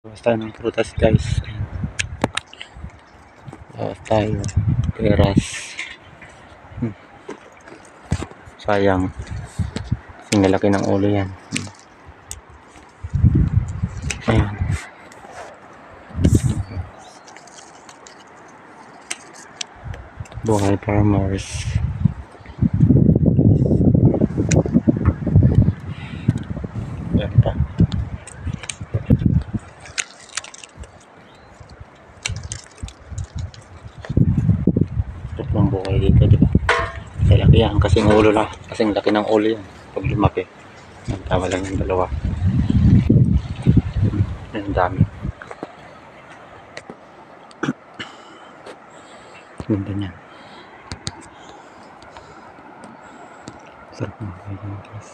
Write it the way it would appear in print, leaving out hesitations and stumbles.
Basta ng prutas guys. Tayo. Peras. Sayang. Kasing lalaki ng ulo yan. Ayan. Buhay farmers. Ayan pa. Tatlong buhay dito, diba? Laki yan, kasing ulo lang. Kasing laki ng ulo yan. Pag lumaki. Tama lang yung dalawa. Ang dami. Ganda niya. Sarap mga kailan guys.